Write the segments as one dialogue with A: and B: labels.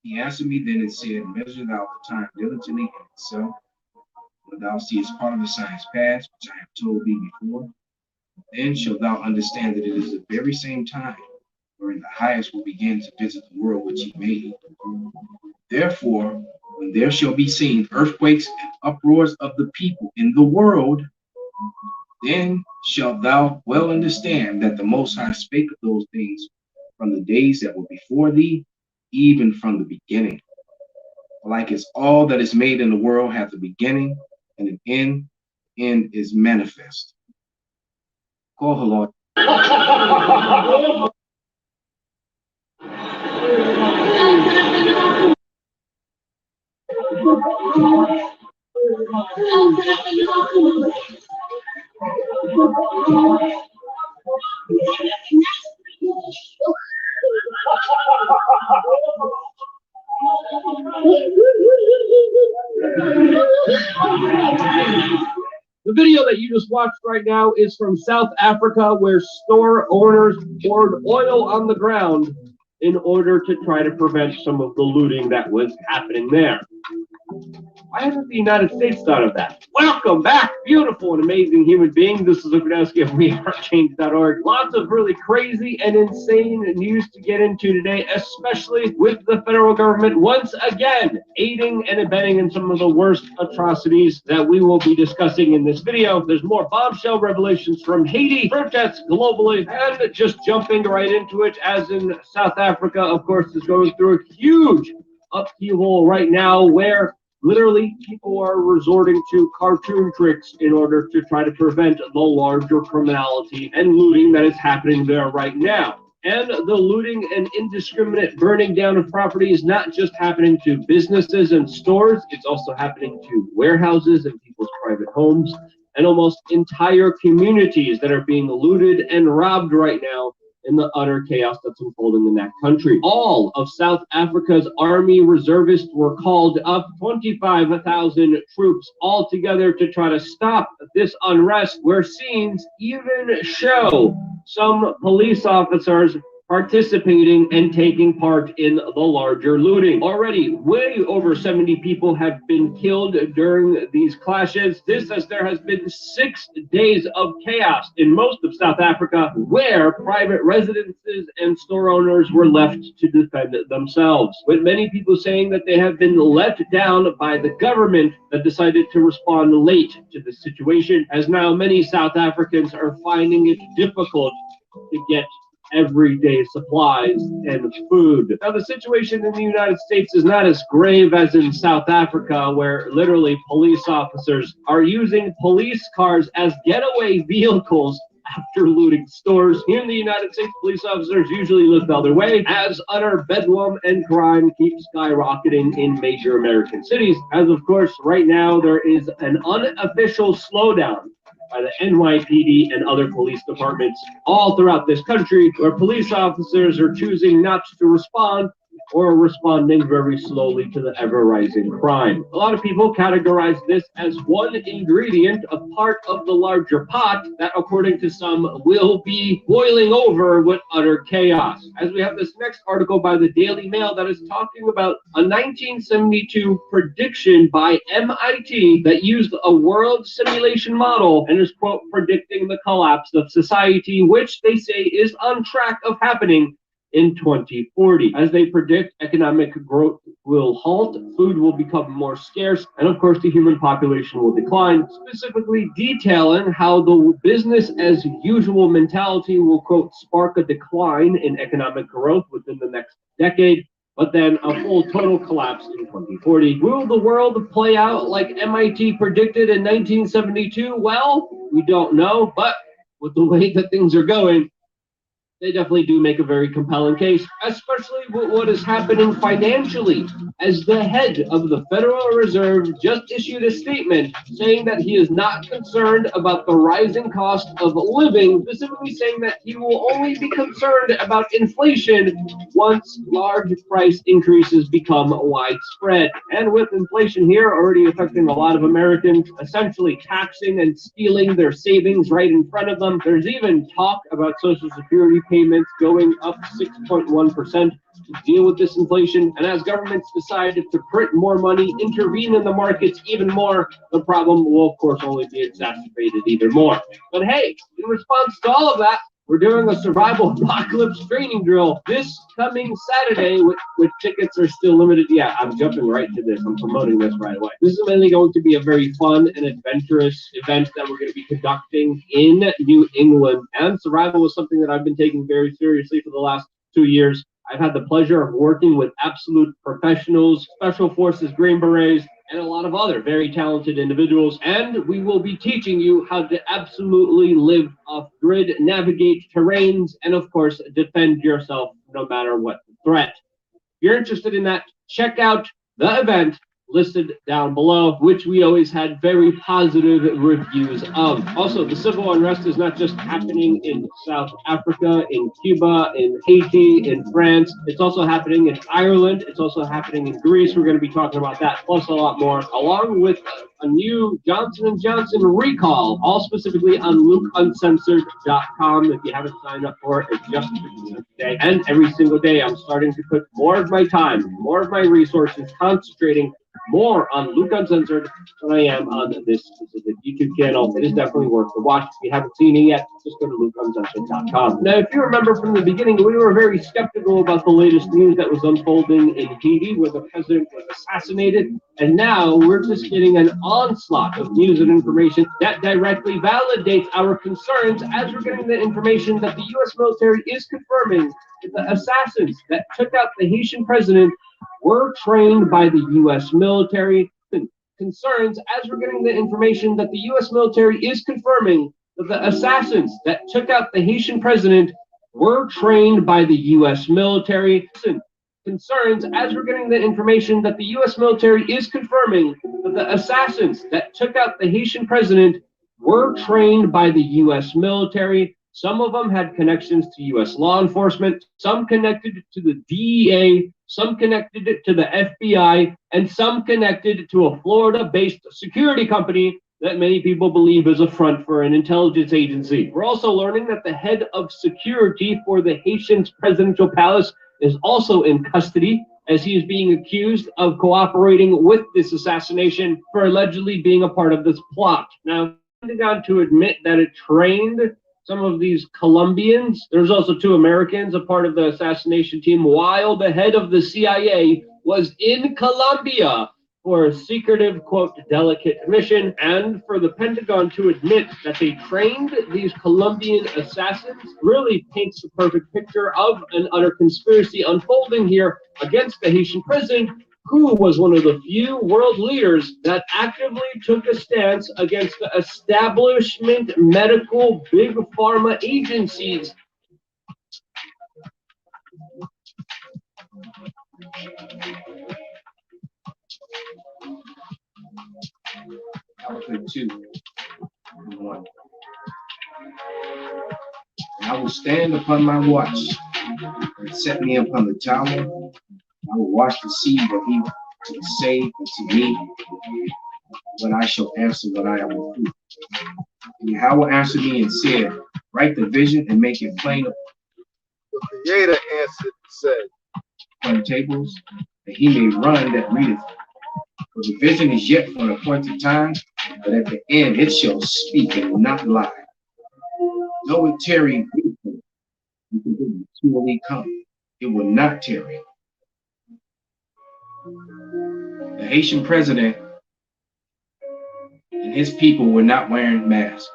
A: He answered me then and said, Measure thou the time diligently in itself, when thou seest part of the signs pass, which I have told thee before. Then shalt thou understand that it is the very same time wherein the highest will begin to visit the world which he made. Therefore, when there shall be seen earthquakes and uproars of the people in the world, then shalt thou well understand that the Most High spake of those things from the days that were before thee, even from the beginning. Like as all that is made in the world hath a beginning and an end, is manifest. Kohelot.
B: The video that you just watched right now is from South Africa, where store owners poured oil on the ground in order to try to prevent some of the looting that was happening there. Why hasn't the United States thought of that? Welcome back, beautiful and amazing human beings. This is Luke Radowski of WeAreChange.org. Lots of really crazy and insane news to get into today, especially with the federal government once again aiding and abetting in some of the worst atrocities that we will be discussing in this video. There's more bombshell revelations from Haiti, protests globally, and just jumping right into it, as in South Africa, of course, is going through a huge upheaval right now where literally people are resorting to cartoon tricks in order to try to prevent the larger criminality and looting that is happening there right now. And the looting and indiscriminate burning down of property is not just happening to businesses and stores, it's also happening to warehouses and people's private homes, and almost entire communities that are being looted and robbed right now in the utter chaos that's unfolding in that country. All of South Africa's army reservists were called up, 25,000 troops all together to try to stop this unrest, where scenes even show some police officers participating and taking part in the larger looting. Already, way over 70 people have been killed during these clashes. This as there has been 6 days of chaos in most of South Africa, where private residences and store owners were left to defend themselves, with many people saying that they have been let down by the government that decided to respond late to the situation, as now many South Africans are finding it difficult to get everyday supplies and food. Now, the situation in the United States is not as grave as in South Africa, where literally police officers are using police cars as getaway vehicles after looting stores. Here in the United States, police officers usually look the other way, as utter bedlam and crime keeps skyrocketing in major American cities. As of course, right now, there is an unofficial slowdown by the NYPD and other police departments all throughout this country, where police officers are choosing not to respond or responding very slowly to the ever-rising crime. A lot of people categorize this as one ingredient, a part of the larger pot that, according to some, will be boiling over with utter chaos. As we have this next article by the Daily Mail that is talking about a 1972 prediction by MIT that used a world simulation model and is, quote, predicting the collapse of society, which they say is on track of happening in 2040. As they predict, economic growth will halt, food will become more scarce, and of course the human population will decline, specifically detailing how the business as usual mentality will, quote, spark a decline in economic growth within the next decade, but then a full total collapse in 2040. Will the world play out like MIT predicted in 1972? Well, we don't know, but with the way that things are going, they definitely do make a very compelling case, especially with what is happening financially, as the head of the Federal Reserve just issued a statement saying that he is not concerned about the rising cost of living, specifically saying that he will only be concerned about inflation once large price increases become widespread. And with inflation here already affecting a lot of Americans, essentially taxing and stealing their savings right in front of them, there's even talk about Social Security payments going up 6.1% to deal with this inflation. And as governments decide to print more money, intervene in the markets even more, the problem will, of course, only be exacerbated even more. But hey, in response to all of that, we're doing a survival apocalypse training drill this coming Saturday, with tickets are still limited. Yeah, I'm jumping right to this. I'm promoting this right away. This is mainly going to be a very fun and adventurous event that we're going to be conducting in New England. And survival is something that I've been taking very seriously for the last 2 years. I've had the pleasure of working with absolute professionals, Special Forces Green Berets, and a lot of other very talented individuals. And we will be teaching you how to absolutely live off-grid, navigate terrains, and of course, defend yourself no matter what the threat. If you're interested in that, check out the event listed down below, which we always had very positive reviews of. Also, the civil unrest is not just happening in South Africa, in Cuba, in Haiti, in France. It's also happening in Ireland. It's also happening in Greece. We're going to be talking about that, plus a lot more, along with a new Johnson & Johnson recall, all specifically on LukeUncensored.com. If you haven't signed up for it, it's just today. And every single day, I'm starting to put more of my time, more of my resources, concentrating more on Luke Uncensored than I am on this specific YouTube channel. It is definitely worth the watch. If you haven't seen it yet, just go to LukeUncensored.com. Now, if you remember from the beginning, we were very skeptical about the latest news that was unfolding in Haiti, where the president was assassinated. And now we're just getting an onslaught of news and information that directly validates our concerns, as we're getting the information that the U.S. military is confirming that the assassins that took out the Haitian president were trained by the U.S. military. Concerns, as we're getting the information that the U.S. military is confirming that the assassins that took out the Haitian president were trained by the U.S. military. Concerns, as we're getting the information that the U.S. military is confirming that the assassins that took out the Haitian president were trained by the U.S. military. Some of them had connections to U.S. law enforcement, some connected to the DEA, some connected to the FBI, and some connected to a Florida-based security company that many people believe is a front for an intelligence agency. We're also learning that the head of security for the Haitian's presidential palace is also in custody, as he is being accused of cooperating with this assassination for allegedly being a part of this plot. Now, Pentagon to admit that it trained some of these Colombians. There's also 2 Americans, a part of the assassination team, while the head of the CIA was in Colombia for a secretive, quote, delicate mission. And for the Pentagon to admit that they trained these Colombian assassins really paints the perfect picture of an utter conspiracy unfolding here against the Haitian president, who was one of the few world leaders that actively took a stance against the establishment medical big pharma agencies.
A: Output 2. 1. I will stand upon my watch and set me upon the tower. I will watch to see what he will say unto me, when I shall answer what I will do. And Yahweh answered me and said, write the vision and make it plain.
C: The Creator answered and said,
A: on the tables, that he may run that readeth. For the vision is yet for an appointed time, but at the end it shall speak and will not lie. Though it tarry, it will surely come. It will not tarry. The Haitian president and his people were not wearing masks.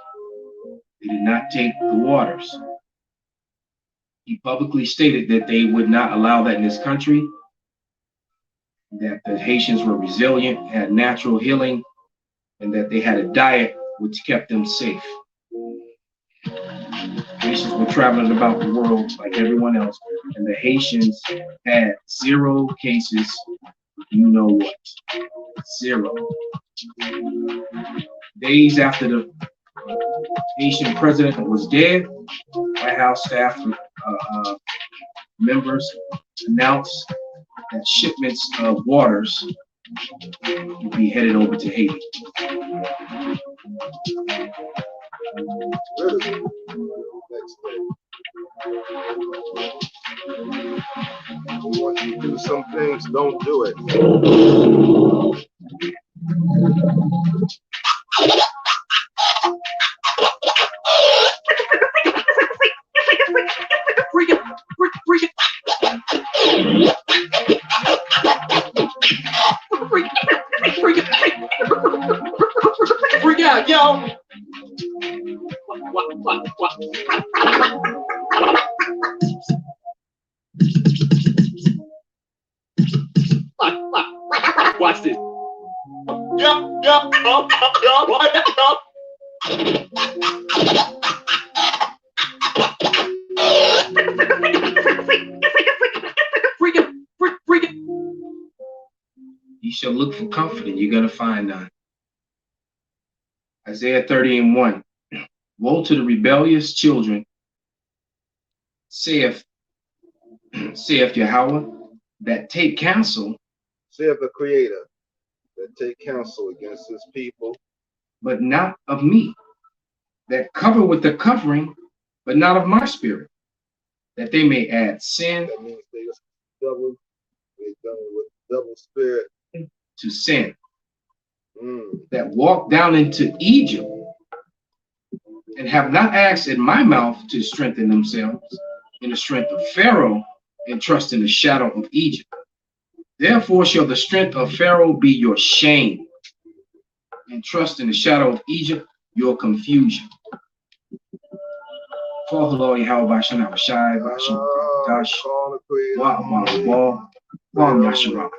A: They did not take the waters. He publicly stated that they would not allow that in this country, that the Haitians were resilient, had natural healing, and that they had a diet which kept them safe. Haitians were traveling about the world like everyone else, and the Haitians had 0 cases. You know what? 0. Days after the Haitian president was dead, White House staff members announced that shipments of waters would be headed over to Haiti.
C: really? Next day. want you to do some things, don't do it.
B: Freak out, yo! Watch this. Freak it.
A: You shall look for comfort and you're going to find none. Isaiah 30:1. Woe to the rebellious children, saith Yahweh, that take counsel,
C: saith the Creator, that take counsel against his people,
A: but not of me, that cover with the covering, but not of my spirit, that they may add sin.
C: That means they done with double spirit
A: to sin. That walk down into Egypt and have not asked in my mouth to strengthen themselves in the strength of Pharaoh and trust in the shadow of Egypt. Therefore shall the strength of Pharaoh be your shame, and trust in the shadow of Egypt your confusion. For the Lord Yahweh Bashan Abashai Bashan Dash Wam Yasharak.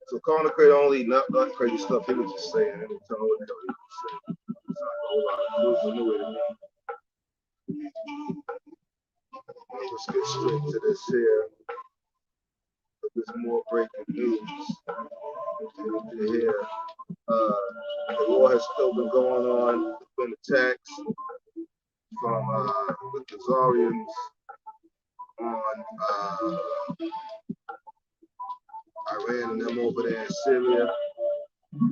C: So calling the Creator only not crazy stuff he was just saying. I didn't tell him what the hell he was saying. It's like a whole lot of wisdom new to me. Let's get straight to this here. There's more breaking news. Here, the war has still been going on. There's been attacks from the Khazarians on Iran and them over there in Syria.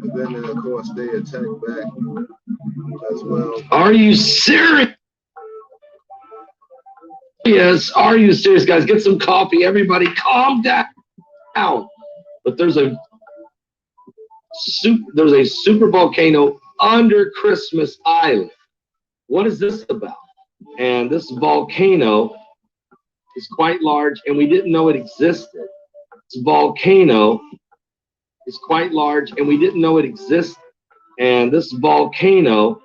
C: And then, of course, they attack back as well.
B: Are you serious? Yes, are you serious, guys? Get some coffee. Everybody calm down. But there's a super volcano under Christmas Island. What is this about? And this volcano is quite large, and we didn't know it existed. This volcano is quite large, and we didn't know it existed. And this volcano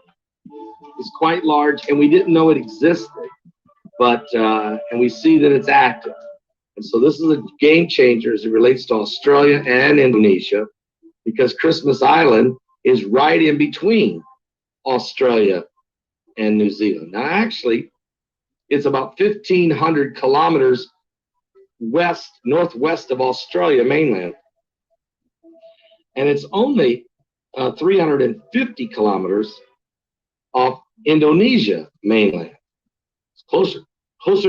B: is quite large, and we didn't know it existed. But and we see that it's active. And so this is a game changer as it relates to Australia and Indonesia, because Christmas Island is right in between Australia and New Zealand. Now, actually, it's about 1,500 kilometers northwest of Australia mainland. And it's only 350 kilometers off Indonesia mainland. It's closer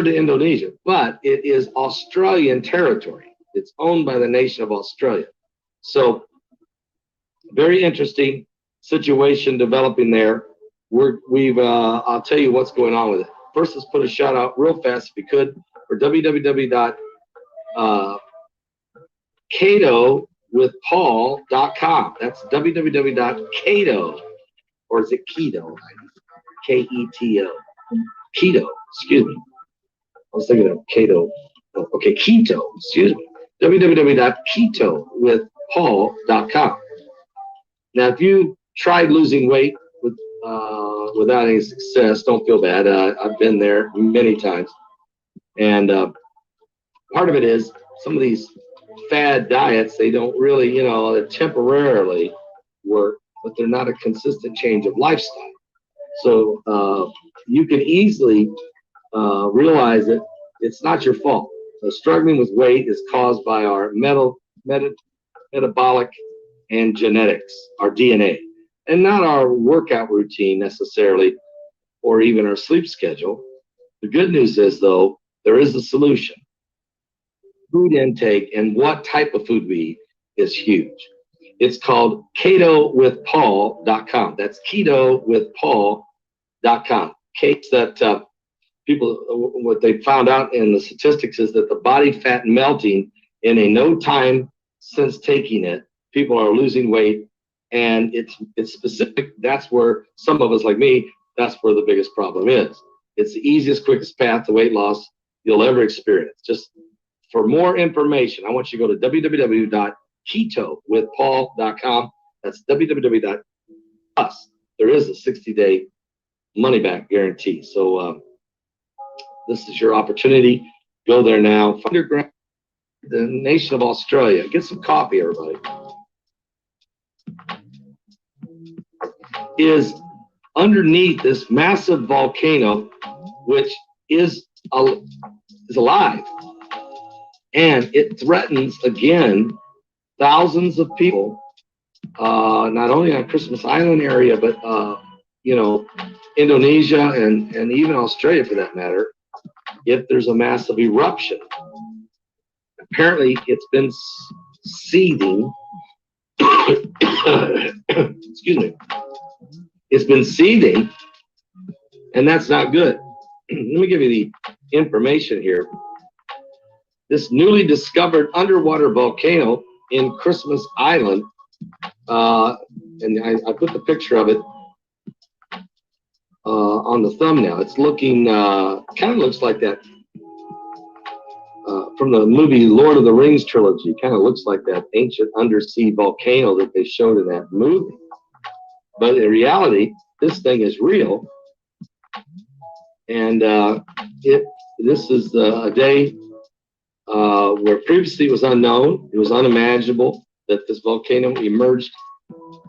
B: to Indonesia, but it is Australian territory. It's owned by the nation of Australia. So very interesting situation developing there. I'll tell you what's going on with it. First, let's put a shout out real fast, if you could, for www.ketowithpaul.com. That's www.keto, or is it keto? Keto. Keto, excuse me. I was thinking of keto. Okay, keto, excuse me. www.ketowithpaul.com. Now, if you tried losing weight without any success, don't feel bad. I've been there many times. And part of it is some of these fad diets, they don't really, they temporarily work, but they're not a consistent change of lifestyle. So you can easily realize that it's not your fault. So struggling with weight is caused by our metabolic and genetics, our DNA, and not our workout routine necessarily, or even our sleep schedule. The good news is, though, there is a solution. Food intake and what type of food we eat is huge. It's called ketowithpaul.com. That's ketowithpaul.com. Case that
D: people, what they found out in the statistics is that the body fat melting in a no time since taking it, people are losing weight, and it's specific. That's where some of us, like me, that's where the biggest problem is. It's the easiest, quickest path to weight loss you'll ever experience. Just for more information, I want you to go to www.ketowithpaul.com. That's www.us. There is a 60-day money-back guarantee. So this is your opportunity. Go there now. Find your ground, the nation of Australia. Get some coffee, everybody. Is underneath this massive volcano, which is alive, and it threatens again thousands of people, not only on Christmas Island area, but Indonesia and even Australia for that matter, if there's a massive eruption. Apparently it's been seething. Excuse me. It's been seething, and that's not good. Let me give you the information here. This newly discovered underwater volcano in Christmas Island, and I put the picture of it on the thumbnail. It's looking, kind of looks like that from the movie Lord of the Rings trilogy. Kind of looks like that ancient undersea volcano that they showed in that movie. But in reality, this thing is real. And this is a day where previously it was unknown, it was unimaginable that this volcano emerged,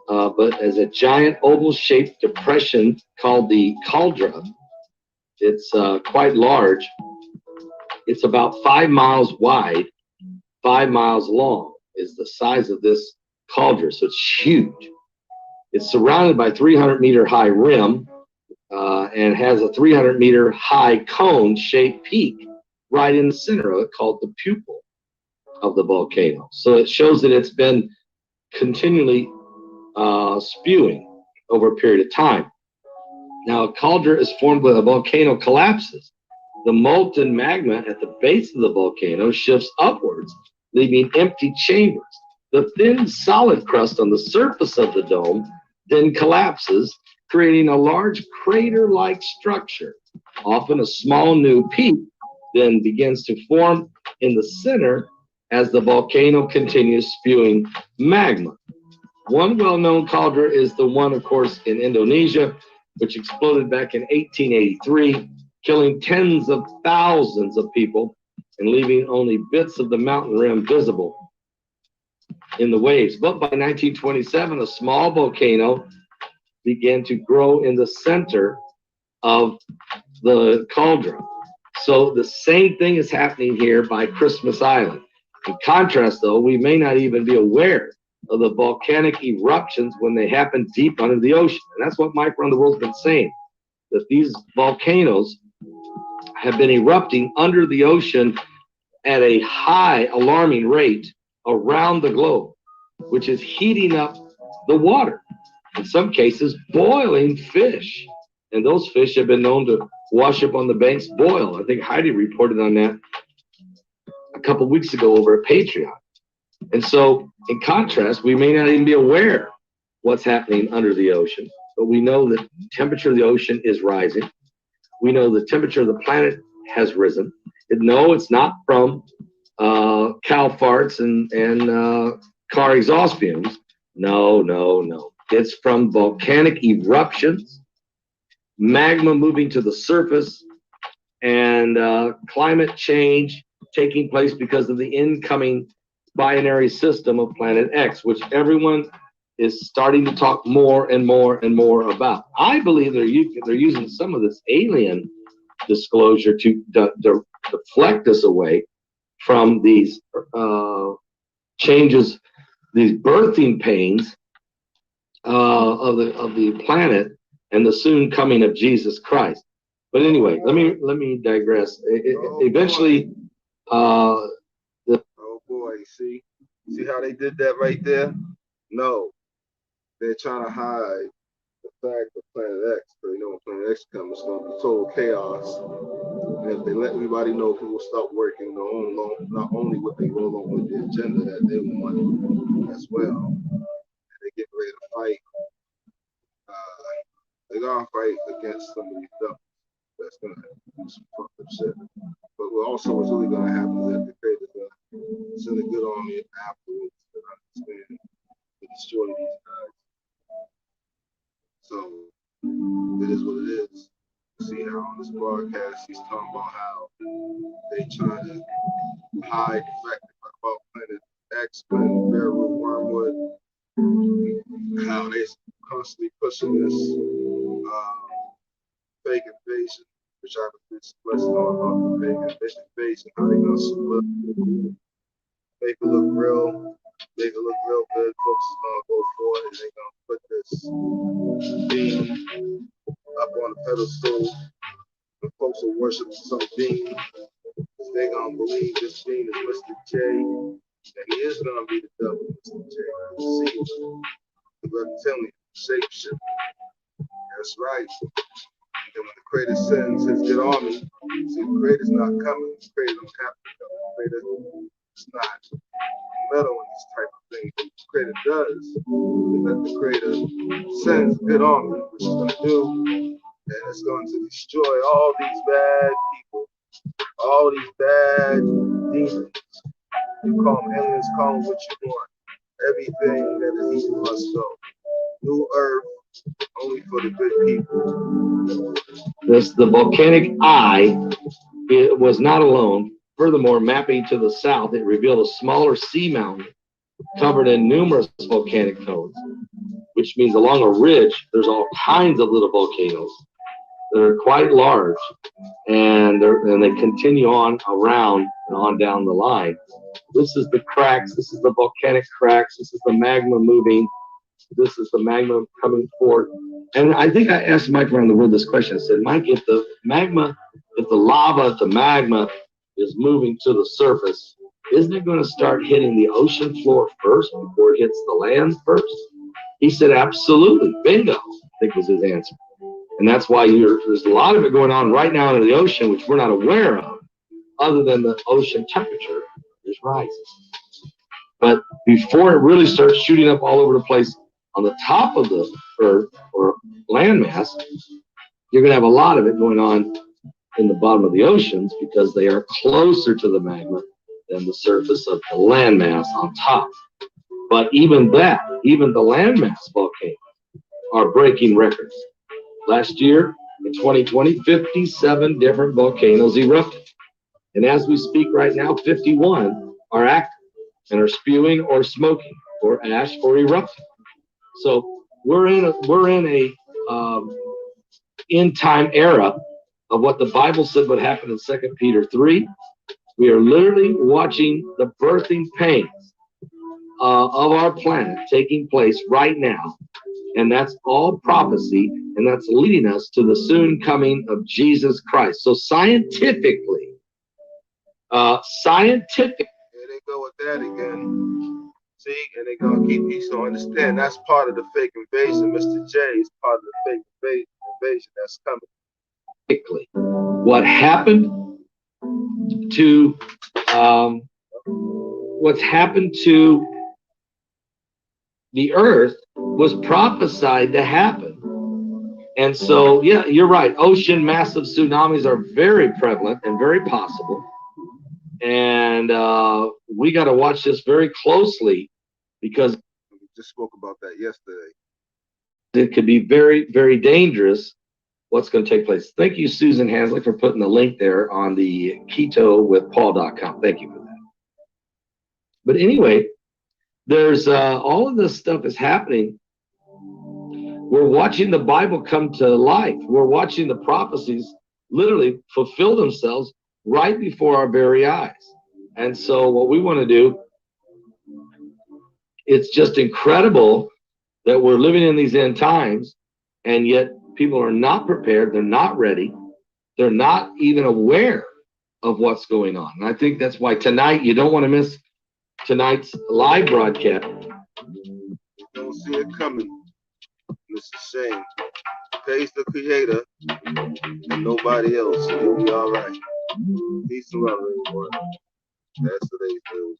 D: but as a giant oval-shaped depression called the caldera. It's quite large. It's about 5 miles wide, 5 miles long is the size of this cauldron, so it's huge. It's surrounded by 300-meter high rim and has a 300-meter high cone-shaped peak right in the center of it called the pupil of the volcano. So it shows that it's been continually spewing over a period of time. Now, a cauldron is formed when a volcano collapses. The molten magma at the base of the volcano shifts upwards, leaving empty chambers. The thin solid crust on the surface of the dome then collapses, creating a large crater-like structure. Often a small new peak then begins to form in the center as the volcano continues spewing magma. One well-known cauldron is the one, of course, in Indonesia, which exploded back in 1883, killing tens of thousands of people and leaving only bits of the mountain rim visible in the waves. But by 1927, a small volcano began to grow in the center of the cauldron. So the same thing is happening here by Christmas Island. In contrast, though, we may not even be aware of the volcanic eruptions when they happen deep under the ocean. And that's what Mike Around the World's been saying, that these volcanoes have been erupting under the ocean at a high alarming rate around the globe, which is heating up the water, in some cases boiling fish. And those fish have been known to wash up on the banks, boil. I think Heidi reported on that a couple of weeks ago over at Patreon. And so, in contrast, we may not even be aware what's happening under the ocean, but we know that the temperature of the ocean is rising. We know the temperature of the planet has risen. And no, it's not from cow farts and car exhaust fumes. No. It's from volcanic eruptions, magma moving to the surface, and climate change taking place because of the incoming binary system of Planet X, which everyone is starting to talk more and more and more about. I believe they're using some of this alien disclosure to deflect us away from these changes, these birthing pains of the planet and the soon coming of Jesus Christ. But anyway, let me digress. Eventually,
C: oh boy, see how they did that right there? No, they're trying to hide the fact of Planet X, because when Planet X comes, it's going to be total chaos. And if they let everybody know, people will start working not only what they roll on with the agenda that they want as well. And they get ready to fight. They're going to fight against some of these devils that's going to do some fucked up shit. But what's really going to happen is that the Creator's going to send a good army afterwards that understand to destroy these guys. So it is what it is. See how on this broadcast he's talking about how they try to hide the fact about Planet X, Planet Bearroot, Wormwood, how they constantly pushing this fake invasion, which I was blessed on about the fake invasion, how they gonna make it look real good. Folks is gonna go for it, and they gonna put this being up on the pedestal. The folks will worship some being. They're gonna believe this being is Mr. J, and he is gonna be the devil, Mr. J. See, the reptilian shapeshifter. That's right. And when the Creator sends his good army, see, the Creator's not coming. The Creator don't have to come. The Creator is not meddling in this type of thing. What the Creator does is that the Creator sends a good army, which is going to do, and it's going to destroy all these bad people, all these bad demons. You call them aliens, call them what you want. Everything that is evil must go. New earth, only for the good people.
D: The volcanic eye, it was not alone. Furthermore, mapping to the south, it revealed a smaller sea mountain covered in numerous volcanic cones, which means along a ridge, there's all kinds of little volcanoes. They're quite large, and they continue on around and on down the line. This is the cracks. This is the volcanic cracks. This is the magma moving. This is the magma coming forth. And I think I asked Mike around the world this question. I said, Mike, if the lava, if the magma is moving to the surface, isn't it going to start hitting the ocean floor first before it hits the land first? He said, absolutely. Bingo, I think was his answer. And that's why there's a lot of it going on right now in the ocean, which we're not aware of, other than the ocean temperature is rising. But before it really starts shooting up all over the place on the top of the earth or landmass, you're going to have a lot of it going on in the bottom of the oceans because they are closer to the magma than the surface of the landmass on top. But even the landmass volcanoes are breaking records. Last year, in 2020, 57 different volcanoes erupted. And as we speak right now, 51 are active and are spewing or smoking or ash or erupting. So we're in a end time era of what the Bible said would happen in 2 Peter 3. We are literally watching the birthing pains of our planet taking place right now. And that's all prophecy, and that's leading us to the soon coming of Jesus Christ. So scientifically,
C: Here they go with that again. See, and they're gonna keep you so understand that's part of the fake invasion. Mr. J is part of the fake invasion that's coming.
D: What happened to what's happened to the earth was prophesied to happen. And so, yeah, you're right. Ocean massive tsunamis are very prevalent and very possible. And we got to watch this very closely because
C: we just spoke about that yesterday.
D: It could be very, very dangerous what's going to take place. Thank you, Susan Hansley, for putting the link there on the ketowithpaul.com. Thank you for that. But anyway, there's all of this stuff is happening. We're watching the Bible come to life. We're watching the prophecies literally fulfill themselves right before our very eyes. And so what we want to do, it's just incredible that we're living in these end times, and yet people are not prepared. They're not ready. They're not even aware of what's going on. And I think that's why tonight, you don't want to miss tonight's live broadcast.
C: Don't see it coming. And it's a shame. Praise the Creator and nobody else. You'll be all right. Peace and love, everyone. That's today's news.